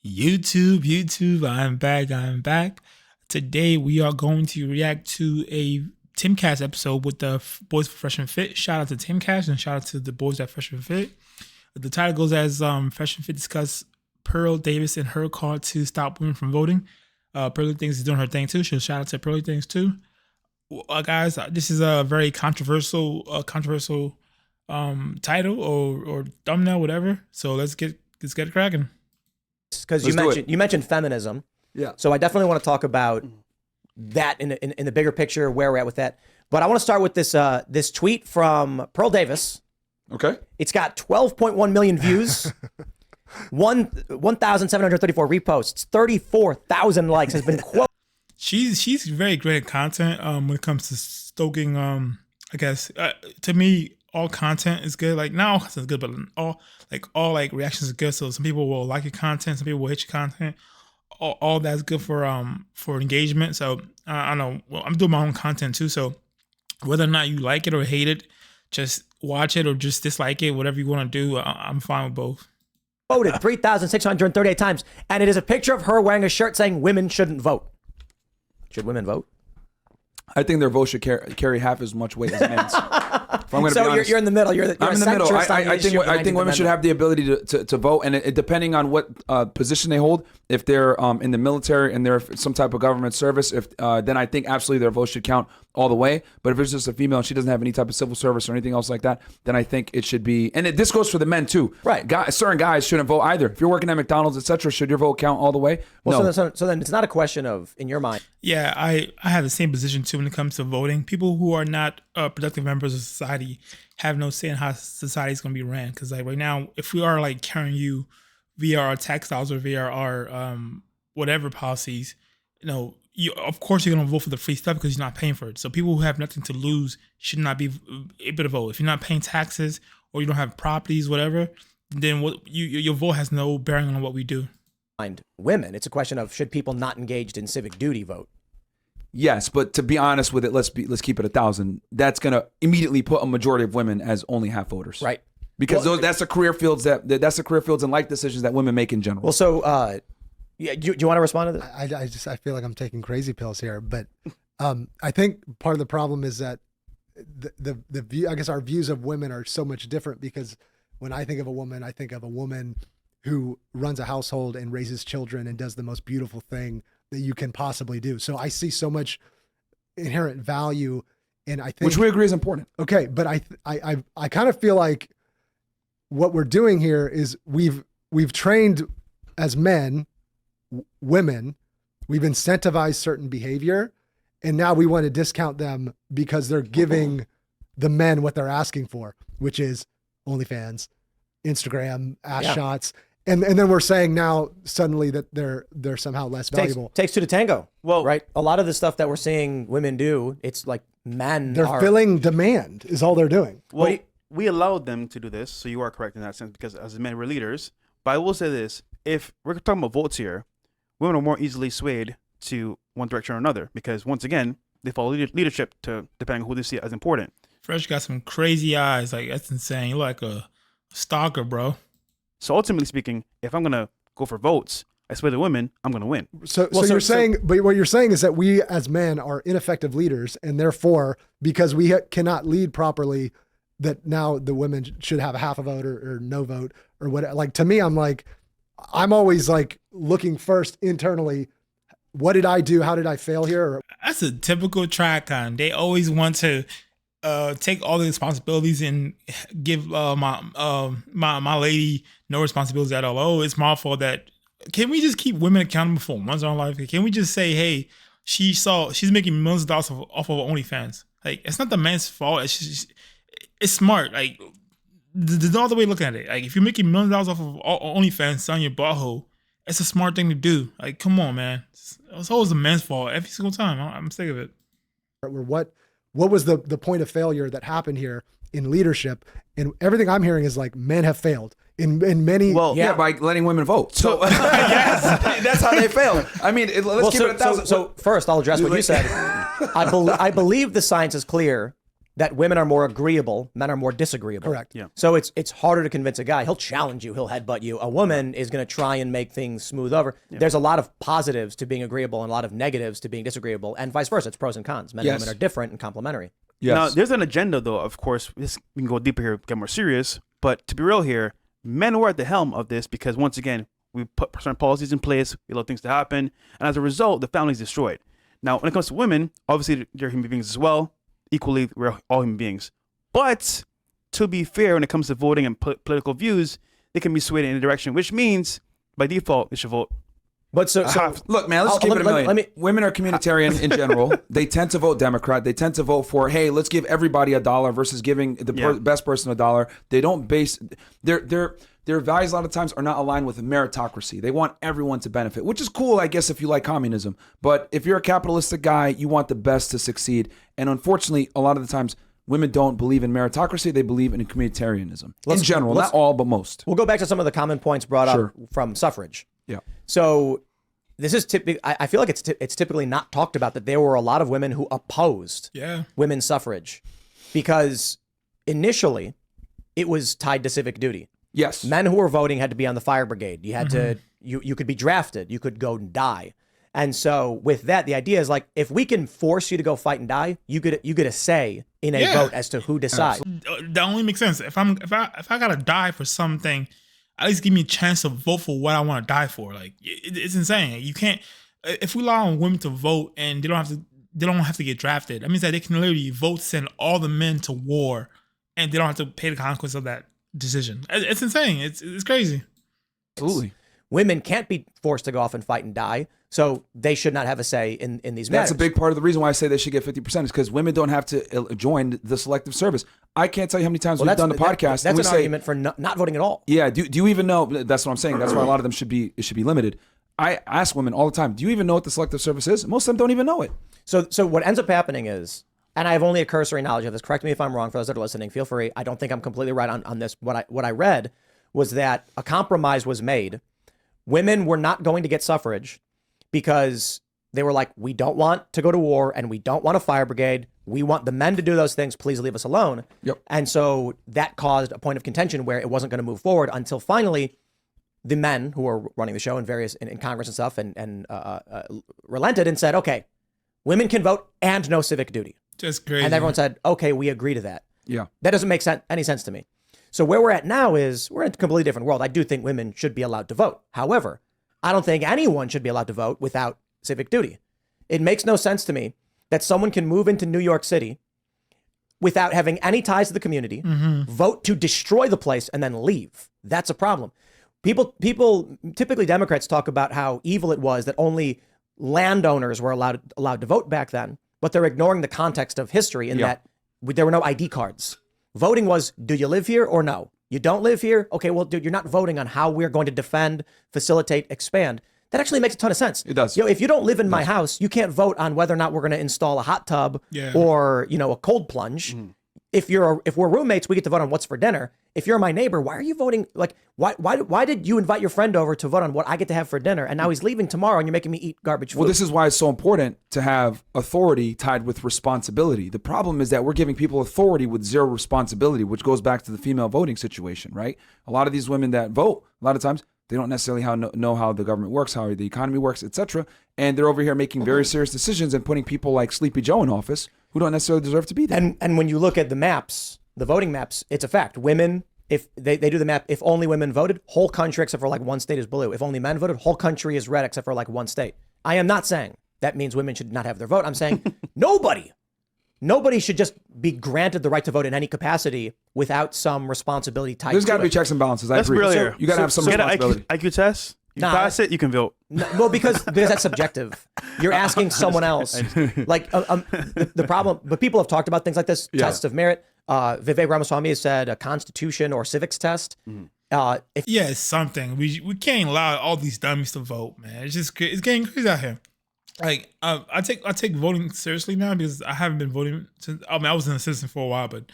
YouTube, I'm back. Today we are going to react to a Timcast episode with the boys for Fresh and Fit. Shout out to Timcast and shout out to the boys at Fresh and Fit. The title goes as Fresh and Fit discuss Pearl Davis and her call to stop women from voting. Pearly Things is doing her thing too. So shout out to Pearly Things too. Guys, this is a very controversial title or thumbnail, whatever. So let's get it cracking. Because you mentioned feminism, So I definitely want to talk about that in the bigger picture, where we're at with that. But I want to start with this tweet from Pearl Davis. Okay, it's got 12.1 million views, 1,734 reposts, 34,000 likes. Has been quoted. She's very great at content. When it comes to stoking, I guess to me, all content is good. Like not all content is good, but all reactions are good. So some people will like your content, some people will hate your content. All that's good for engagement. So I know. Well, I'm doing my own content too. So whether or not you like it or hate it, just watch it or just dislike it, whatever you want to do. I'm fine with both. Voted 3,638 times, and it is a picture of her wearing a shirt saying "Women shouldn't vote." Should women vote? I think their vote should carry half as much weight as men's. So you're in the middle. I'm in the middle. I think women should have the ability to vote, and depending on what position they hold, if they're in the military and they're some type of government service, then I think absolutely their vote should count all the way. But if it's just a female and she doesn't have any type of civil service or anything else like that, then I think it should be. And this goes for the men too, right? Certain guys shouldn't vote either. If you're working at McDonald's, etc., should your vote count all the way? Well, no. So then it's not a question of, in your mind. Yeah, I have the same position too when it comes to voting. People who are not productive members of society have no say in how society is going to be ran. Because like right now, if we are like carrying you via our tax dollars or via our whatever policies, of course you're going to vote for the free stuff because you're not paying for it. So people who have nothing to lose should not be able to vote. If you're not paying taxes or you don't have properties, whatever, then your vote has no bearing on what we do. Women, it's a question of should people not engaged in civic duty vote? Yes, but to be honest with it, let's keep it 1,000. That's gonna immediately put a majority of women as only half voters, right? Because that's the career fields that's the career fields and life decisions that women make in general. Well, so do you want to respond to this? I feel like I'm taking crazy pills here, but I think part of the problem is that the view, I guess our views of women are so much different, because when I think of a woman, I think of a woman who runs a household and raises children and does the most beautiful thing that you can possibly do. So I see so much inherent value in, I think, which we agree is important. Okay, but I kind of feel like what we're doing here is we've trained as men, women, we've incentivized certain behavior, and now we want to discount them because they're giving the men what they're asking for, which is OnlyFans, Instagram, ass shots. And then we're saying now suddenly that they're somehow less valuable. Takes two to tango. Well, right. A lot of the stuff that we're seeing women do, it's like they're filling demand is all they're doing. Well, we allowed them to do this, so you are correct in that sense, because as men we're leaders. But I will say this: if we're talking about votes here, women are more easily swayed to one direction or another, because once again they follow leadership to depending on who they see as important. Fresh got some crazy eyes. Like that's insane. You're like a stalker, bro. So ultimately speaking, if I'm gonna go for votes, I sway the women, I'm gonna win. So you're saying, but what you're saying is that we as men are ineffective leaders, and therefore, because we cannot lead properly, that now the women should have a half a vote or no vote or whatever. Like to me, I'm always like looking first internally. What did I do? How did I fail here? That's a typical TradCon. They always want to take all the responsibilities and give my lady no responsibilities at all. Oh, it's my fault that. Can we just keep women accountable for once in our life? Can we just say, hey, she's making millions of dollars off of OnlyFans? Like, it's not the man's fault. It's smart. Like, there's no other way of looking at it. Like, if you're making millions of dollars off of OnlyFans selling your butthole, it's a smart thing to do. Like, come on, man. It's always the man's fault every single time. I'm sick of it. What was the point of failure that happened here in leadership? And everything I'm hearing is like men have failed in many. Well, yeah, by letting women vote. So yes, that's how they failed. I mean, let's keep it 1,000. So first, I'll address what you said. I believe the science is clear that women are more agreeable, men are more disagreeable. Correct. Yeah. So it's harder to convince a guy. He'll challenge you. He'll headbutt you. A woman is going to try and make things smooth over. Yeah. There's a lot of positives to being agreeable and a lot of negatives to being disagreeable, and vice versa. It's pros and cons. Men and women are different and complementary. Yes. Now, there's an agenda, though, of course. We can go deeper here, get more serious. But to be real here, men were at the helm of this because, once again, we put certain policies in place, we allow things to happen, and as a result, the family's destroyed. Now, when it comes to women, obviously, they're human beings as well. Equally, we're all human beings. But to be fair, when it comes to voting and political views, they can be swayed in any direction, which means, by default, they should vote. But so look, man, let's keep it a million. Women are communitarian in general. They tend to vote Democrat. They tend to vote for, hey, let's give everybody $1 versus giving the best person $1. They don't base their values a lot of times are not aligned with meritocracy. They want everyone to benefit, which is cool, I guess, if you like communism. But if you're a capitalistic guy, you want the best to succeed. And unfortunately, a lot of the times, women don't believe in meritocracy. They believe in communitarianism. In general, not all, but most. We'll go back to some of the common points brought up from suffrage. Yeah. So this is typically, I feel like it's typically not talked about that there were a lot of women who opposed women's suffrage because initially it was tied to civic duty. Yes. Men who were voting had to be on the fire brigade. You had to, you could be drafted. You could go and die. And so with that, the idea is like, if we can force you to go fight and die, you get a say in a vote as to who decides. That only makes sense. If I gotta die for something, at least give me a chance to vote for what I want to die for. Like it's insane. You can't. If we allow women to vote and they don't have to get drafted, that means that they can literally vote, send all the men to war, and they don't have to pay the consequence of that decision. It's insane. It's crazy. Absolutely. Women can't be forced to go off and fight and die, so they should not have a say in these matters. That's a big part of the reason why I say they should get 50% is because women don't have to join the selective service. I can't tell you how many times we've done the podcast. That's an argument for not voting at all. Yeah. Do you even know? That's what I'm saying. That's why a lot of them should be limited. I ask women all the time, do you even know what the selective service is? Most of them don't even know it. So what ends up happening is, and I have only a cursory knowledge of this, correct me if I'm wrong, for those that are listening, feel free. I don't think I'm completely right on this. What I read was that a compromise was made. Women were not going to get suffrage because they were like, we don't want to go to war and we don't want a fire brigade. We want the men to do those things. Please leave us alone. Yep. And so that caused a point of contention where it wasn't going to move forward until finally the men who were running the show in Congress and stuff and relented and said, okay, women can vote and no civic duty. Just crazy. And everyone said, okay, we agree to that. Yeah. That doesn't make any sense to me. So where we're at now is we're in a completely different world. I do think women should be allowed to vote. However, I don't think anyone should be allowed to vote without civic duty. It makes no sense to me that someone can move into New York City without having any ties to the community, vote to destroy the place, and then leave. That's a problem. People, typically Democrats talk about how evil it was that only landowners were allowed to vote back then, but they're ignoring the context of history in that there were no ID cards. Voting was, do you live here or no? You don't live here? Okay, well, dude, you're not voting on how we're going to defend, facilitate, expand. That actually makes a ton of sense. It does. If you don't live in my house, you can't vote on whether or not we're going to install a hot tub or, a cold plunge. If we're roommates, we get to vote on what's for dinner. If you're my neighbor, why are you voting? Like, why did you invite your friend over to vote on what I get to have for dinner? And now he's leaving tomorrow and you're making me eat garbage food. Well, this is why it's so important to have authority tied with responsibility. The problem is that we're giving people authority with zero responsibility, which goes back to the female voting situation, right? A lot of these women that vote, a lot of times, they don't necessarily know how the government works, how the economy works, etc. And they're over here making very serious decisions and putting people like Sleepy Joe in office who don't necessarily deserve to be there. And when you look at the maps, the voting maps, it's a fact. Women, if they do the map, if only women voted, whole country except for like one state is blue. If only men voted, whole country is red except for like one state. I am not saying that means women should not have their vote. I'm saying nobody should just be granted the right to vote in any capacity without some responsibility tied to it. There's got to be checks and balances. I agree. Brilliant. You got to have some responsibility. Get an IQ test. You pass it, you can vote. No, well, because that's subjective. You're asking someone else. Like the problem, but people have talked about things like this, test of merit. Vivek Ramaswamy has said a constitution or civics test. It's something. We can't allow all these dummies to vote, man. It's getting crazy out here. Like I take voting seriously now because I haven't been voting since. I was a citizen for a while, but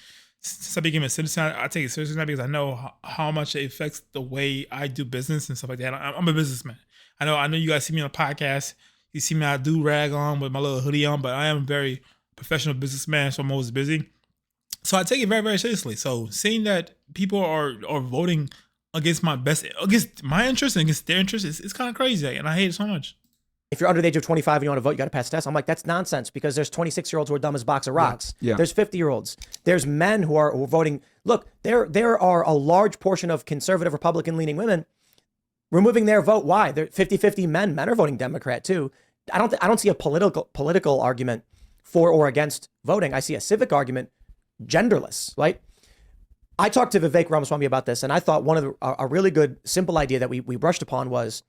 since I became a citizen, I take it seriously now because I know how much it affects the way I do business and stuff like that. I'm a businessman. I know you guys see me on a podcast. You see me, I do rag on with my little hoodie on, but I am a very professional businessman, so I'm always busy. So I take it very, very seriously. So seeing that people are voting against my interest and against their interest, it's kind of crazy, and I hate it so much. If you're under the age of 25 and you want to vote, you got to pass a test. I'm like, that's nonsense because there's 26-year-olds who are dumb as a box of rocks. Yeah. There's 50-year-olds. There's men who are voting. Look, there are a large portion of conservative Republican-leaning women removing their vote. Why? They're 50-50 men. Men are voting Democrat too. I don't see a political argument for or against voting. I see a civic argument, genderless, right? I talked to Vivek Ramaswamy about this, and I thought one of a really good, simple idea that we brushed upon was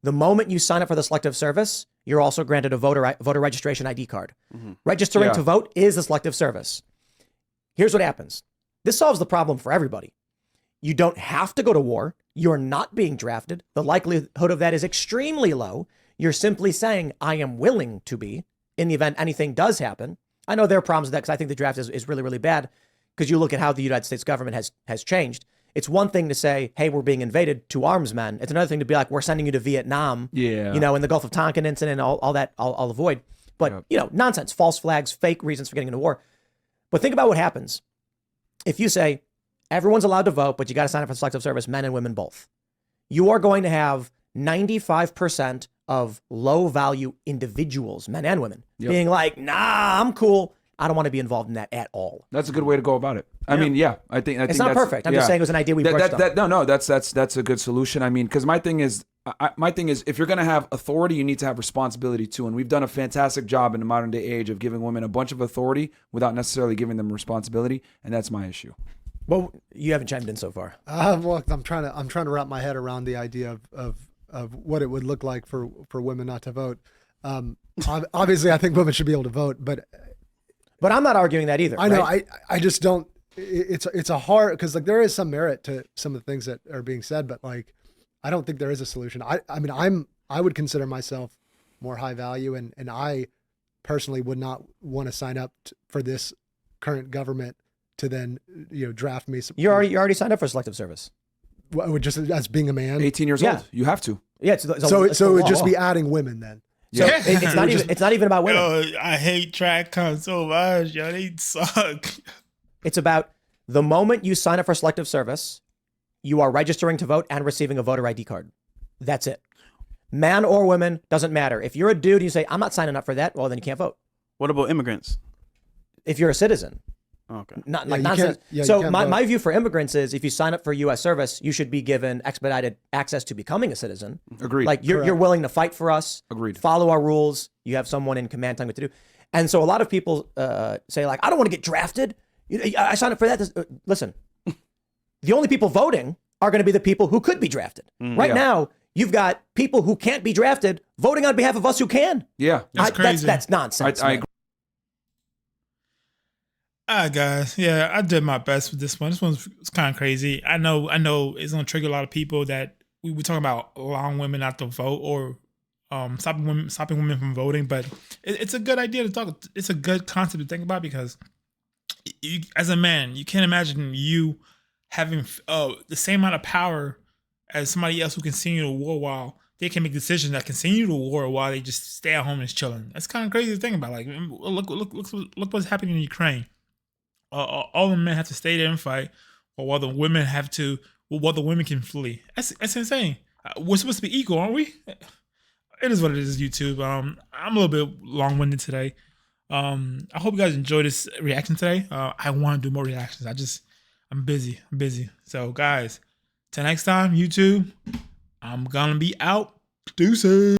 the moment you sign up for the Selective Service, you're also granted a voter registration ID card. Registering to vote is the Selective Service. Here's what happens. This solves the problem for everybody. You don't have to go to war. You're not being drafted. The likelihood of that is extremely low. You're simply saying, I am willing to be in the event anything does happen. I know there are problems with that because I think the draft is really, really bad because you look at how the United States government has changed. It's one thing to say, hey, we're being invaded to arms men. It's another thing to be like, we're sending you to Vietnam, in the Gulf of Tonkin incident, all that I'll avoid. But, nonsense, false flags, fake reasons for getting into war. But think about what happens. If you say, everyone's allowed to vote, but you got to sign up for the Selective Service, men and women both. You are going to have 95% of low value individuals, men and women, being like, nah, I'm cool. I don't want to be involved in that at all. That's a good way to go about it. I mean, I think it's not perfect. I'm just saying it was an idea we brushed up. No, that's a good solution. I mean, because my thing is, if you're going to have authority, you need to have responsibility too. And we've done a fantastic job in the modern day age of giving women a bunch of authority without necessarily giving them responsibility. And that's my issue. Well, you haven't chimed in so far. Well, I'm trying to wrap my head around the idea of what it would look like for women not to vote. Obviously, I think women should be able to vote, but I'm not arguing that either. I know. Right? I just don't. It's a hard because like there is some merit to some of the things that are being said, but like I don't think there is a solution. I mean I would consider myself more high value, and I personally would not want to sign up for this current government to then draft me. You already signed up for Selective Service. Just as being a man, 18 years old, you have to. Yeah. So it would just be adding women then. So it's not even about women. Yo, I hate TrackCon so much. Yo, they suck. It's about the moment you sign up for Selective Service, you are registering to vote and receiving a voter ID card. That's it. Man or woman, doesn't matter. If you're a dude and you say, I'm not signing up for that, well, then you can't vote. What about immigrants? If you're a citizen. Okay. Not nonsense. So my view for immigrants is if you sign up for U.S. service, you should be given expedited access to becoming a citizen. Agreed. Like you're willing to fight for us. Agreed. Follow our rules. You have someone in command telling what to do. And so a lot of people say like, I don't want to get drafted. I signed up for that. Listen, the only people voting are going to be the people who could be drafted. Right now, you've got people who can't be drafted voting on behalf of us who can. Yeah. That's crazy. That's nonsense. I agree. All right, guys. Yeah, I did my best with this one. This one's kind of crazy. I know it's going to trigger a lot of people that we were talking about allowing women not to vote or stopping women from voting, but it's a good idea to talk. It's a good concept to think about because you, as a man, you can't imagine you having the same amount of power as somebody else who can send you to war while they can make decisions that can send you to war while they just stay at home and chilling. That's kind of crazy to think about. Like, look what's happening in Ukraine. All the men have to stay there and fight, while the women can flee. That's insane. We're supposed to be equal, aren't we? It is what it is, YouTube. I'm a little bit long-winded today. I hope you guys enjoyed this reaction today. I want to do more reactions. I'm busy. So, guys, till next time, YouTube, I'm gonna be out. Deuces.